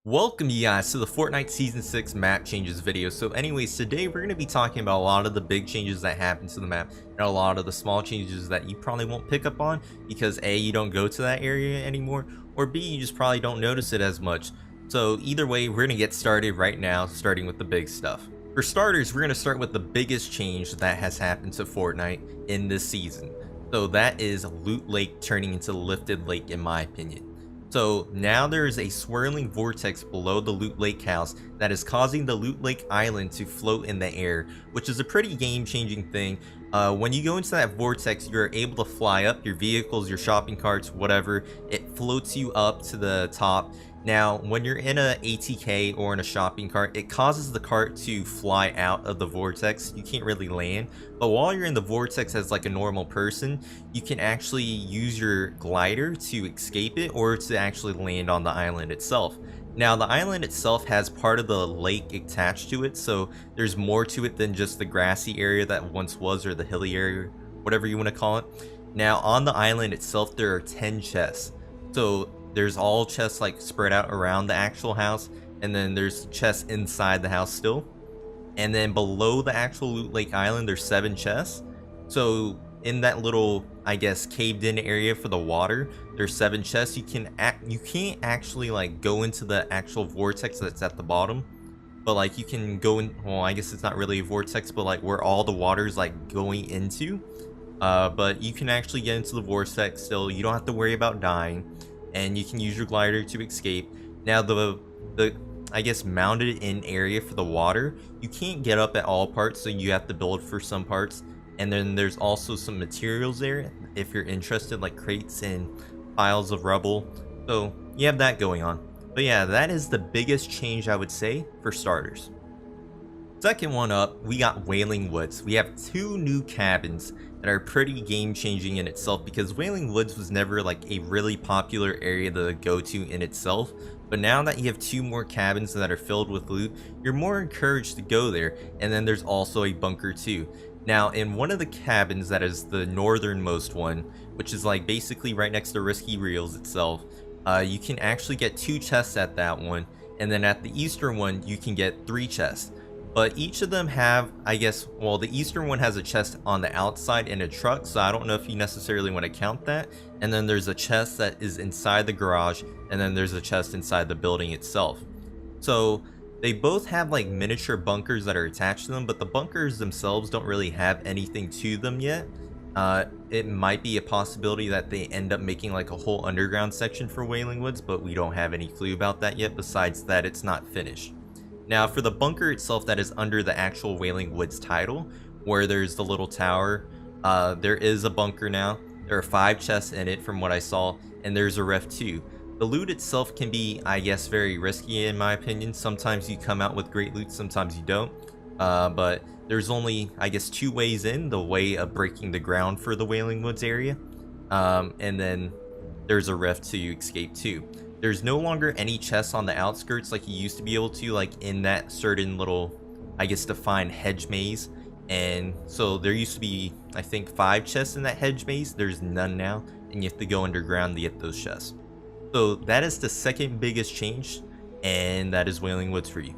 Welcome you guys to the Fortnite Season 6 map changes video. So anyways, today we're going to be talking about a lot of the big changes that happen to the map and a lot of the small changes that you probably won't pick up on because A, you don't go to that area anymore, or B, you just probably don't notice it as much. So either way, we're going to get started right now, starting with the big stuff. For starters, we're going to start with the biggest change that has happened to Fortnite in this season. So that is Loot Lake turning into Lifted Lake, in my opinion. So now there is a swirling vortex below the Loot Lake house that is causing the Loot Lake island to float in the air, which is a pretty game-changing thing. When you go into that vortex, you're able to fly up your vehicles, your shopping carts, whatever. It floats you up to the top. Now, when you're in a ATK or in a shopping cart, it causes the cart to fly out of the vortex. You can't really land, but while you're in the vortex as like a normal person, you can actually use your glider to escape it or to actually land on the island itself. Now, the island itself has part of the lake attached to it, so there's more to it than just the grassy area that once was, or the hilly area, whatever you want to call it. Now, on the island itself, there are 10 chests. So there's all chests like spread out around the actual house, and then there's chests inside the house still, and then below the actual Loot Lake Island there's 7 chests. So in that little, I guess, caved in area for the water, there's 7 chests. You can't actually like go into the actual vortex that's at the bottom, but like you can go in, well, I guess it's not really a vortex, but like where all the water is like going into, but you can actually get into the vortex still. You don't have to worry about dying, and you can use your glider to escape. Now the I guess mounted in area for the water, you can't get up at all parts, so you have to build for some parts. And then there's also some materials there if you're interested, like crates and piles of rubble, so you have that going on. But yeah, that is the biggest change, I would say, for starters. Second one up, we got Wailing Woods. We have 2 new cabins that are pretty game changing in itself, because Wailing Woods was never like a really popular area to go to in itself, but now that you have 2 more cabins that are filled with loot, you're more encouraged to go there. And then there's also a bunker too. Now, in one of the cabins, that is the northernmost one, which is like basically right next to Risky Reels itself, you can actually get 2 chests at that one, and then at the eastern one you can get 3 chests. But each of them have, I guess, well, the eastern one has a chest on the outside in a truck, so I don't know if you necessarily want to count that. And then there's a chest that is inside the garage, and then there's a chest inside the building itself. So they both have like miniature bunkers that are attached to them, but the bunkers themselves don't really have anything to them yet. It might be a possibility that they end up making like a whole underground section for Wailing Woods, but we don't have any clue about that yet, besides that it's not finished. Now, for the bunker itself that is under the actual Wailing Woods title, where there's the little tower, there is a bunker now. There are 5 chests in it from what I saw, and there's a ref too. The loot itself can be, I guess, very risky in my opinion. Sometimes you come out with great loot, sometimes you don't. But there's only, I guess, 2 ways in, the way of breaking the ground for the Wailing Woods area. And then there's a ref to escape too. There's no longer any chests on the outskirts like you used to be able to, like in that certain little, I guess, defined hedge maze. And so there used to be, I think, 5 chests in that hedge maze. There's none now, and you have to go underground to get those chests. So that is the second biggest change, and that is Wailing Woods for you.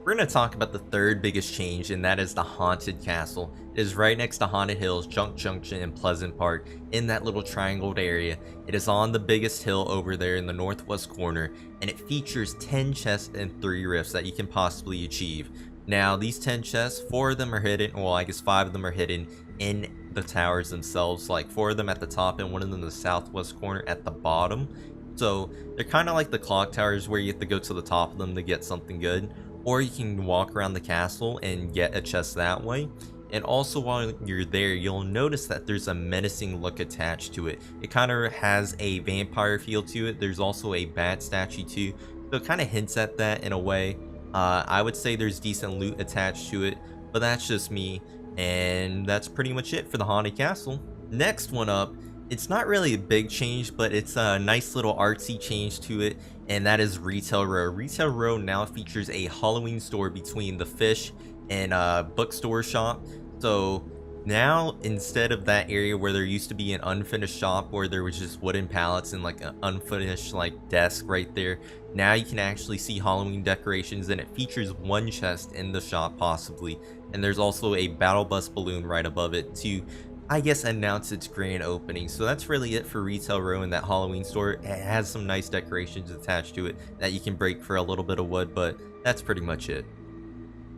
We're going to talk about the third biggest change, and that is the Haunted Castle. It is right next to Haunted Hills, Junk Junction, and Pleasant Park, in that little triangled area. It is on the biggest hill over there in the northwest corner, and it features 10 chests and 3 rifts that you can possibly achieve. Now, these 10 chests, 4 of them are hidden, well, I guess 5 of them are hidden in the towers themselves, like 4 of them at the top and 1 of them in the southwest corner at the bottom. So they're kind of like the clock towers, where you have to go to the top of them to get something good, or you can walk around the castle and get a chest that way. And also, while you're there, you'll notice that there's a menacing look attached to it. It kind of has a vampire feel to it. There's also a bat statue too, so it kind of hints at that in a way. I would say there's decent loot attached to it, but that's just me. And that's pretty much it for the Haunted Castle. Next one up, it's not really a big change, but it's a nice little artsy change to it, and that is Retail Row. Retail Row now features a Halloween store between the fish and bookstore shop. So Now, instead of that area where there used to be an unfinished shop where there was just wooden pallets and like an unfinished like desk right there, now you can actually see Halloween decorations, and it features one chest in the shop possibly, and there's also a battle bus balloon right above it to, I guess, announce its grand opening. So that's really it for Retail Row in that Halloween store. It has some nice decorations attached to it that you can break for a little bit of wood, but that's pretty much it.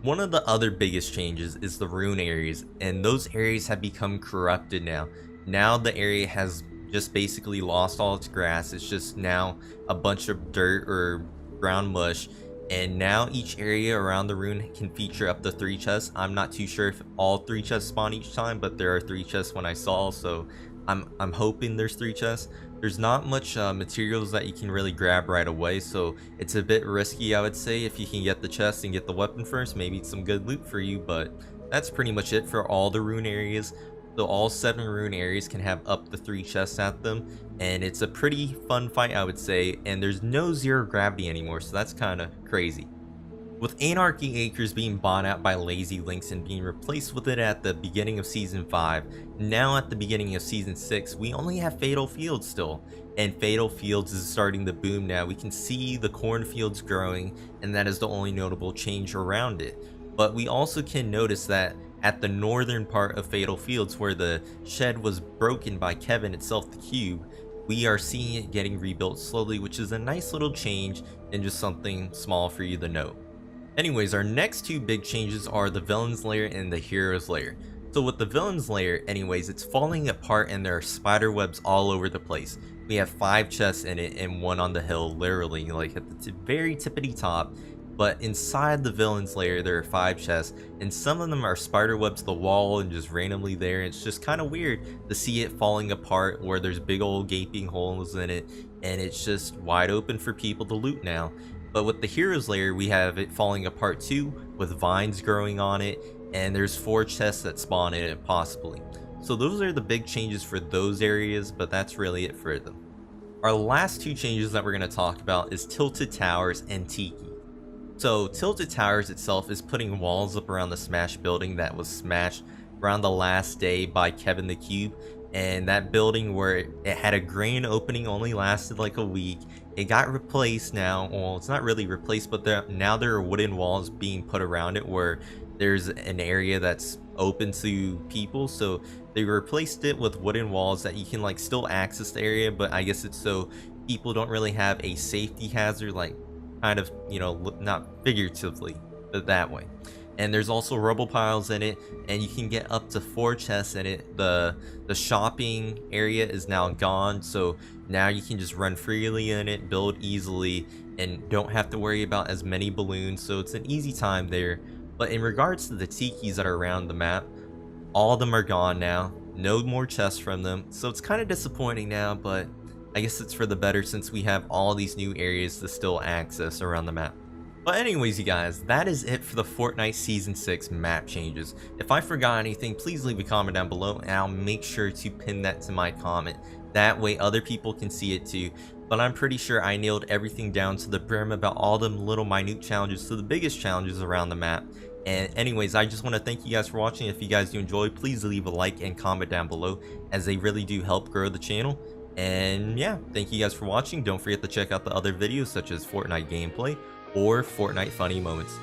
One of the other biggest changes is the rune areas, and those areas have become corrupted now. Now the area has just basically lost all its grass. It's just now a bunch of dirt or brown mush, and now each area around the rune can feature up to 3 chests. I'm not too sure if all 3 chests spawn each time, but there are 3 chests when I saw, so I'm hoping there's 3 chests. There's not much materials that you can really grab right away, so it's a bit risky, I would say. If you can get the chest and get the weapon first, maybe it's some good loot for you, but that's pretty much it for all the rune areas. So all 7 rune areas can have up to 3 chests at them, and it's a pretty fun fight, I would say, and there's no zero gravity anymore, so that's kind of crazy. With Anarchy Acres being bought out by Lazy Links and being replaced with it at the beginning of Season 5, now at the beginning of Season 6, we only have Fatal Fields still. And Fatal Fields is starting to boom now. We can see the cornfields growing, and that is the only notable change around it. But we also can notice that at the northern part of Fatal Fields, where the shed was broken by Kevin itself, the cube, we are seeing it getting rebuilt slowly, which is a nice little change and just something small for you to note. Anyways, our next 2 big changes are the Villain's Lair and the Hero's Lair. So with the Villain's Lair, anyways, it's falling apart and there are spider webs all over the place. We have 5 chests in it and 1 on the hill, literally, like at the very tippity top. But inside the Villain's Lair, there are 5 chests, and some of them are spider webs to the wall and just randomly there. It's just kind of weird to see it falling apart where there's big old gaping holes in it, and it's just wide open for people to loot now. But with the Hero's Lair, we have it falling apart too, with vines growing on it, and there's 4 chests that spawn in it possibly. So those are the big changes for those areas, but that's really it for them. Our last 2 changes that we're going to talk about is Tilted Towers and Tiki. So Tilted Towers itself is putting walls up around the smashed building that was smashed around the last day by Kevin the Cube, and that building where it had a grand opening only lasted like a week. It got replaced now. Well, it's not really replaced, but now there are wooden walls being put around it where there's an area that's open to people. So they replaced it with wooden walls that you can like still access the area, but I guess it's so people don't really have a safety hazard, like kind of, you know, not figuratively, but that way. And there's also rubble piles in it, and you can get up to 4 chests in it. The shopping area is now gone, so now you can just run freely in it, build easily, and don't have to worry about as many balloons, so it's an easy time there. But in regards to the tikis that are around the map, all of them are gone now. No more chests from them, so it's kind of disappointing now, but I guess it's for the better since we have all these new areas to still access around the map. But anyways, you guys, that is it for the Fortnite Season 6 map changes. If I forgot anything, please leave a comment down below, and I'll make sure to pin that to my comment. That way other people can see it too. But I'm pretty sure I nailed everything down to the brim about all them little minute challenges to the biggest challenges around the map. And anyways, I just want to thank you guys for watching. If you guys do enjoy, please leave a like and comment down below, as they really do help grow the channel. And yeah, thank you guys for watching. Don't forget to check out the other videos such as Fortnite gameplay or Fortnite funny moments.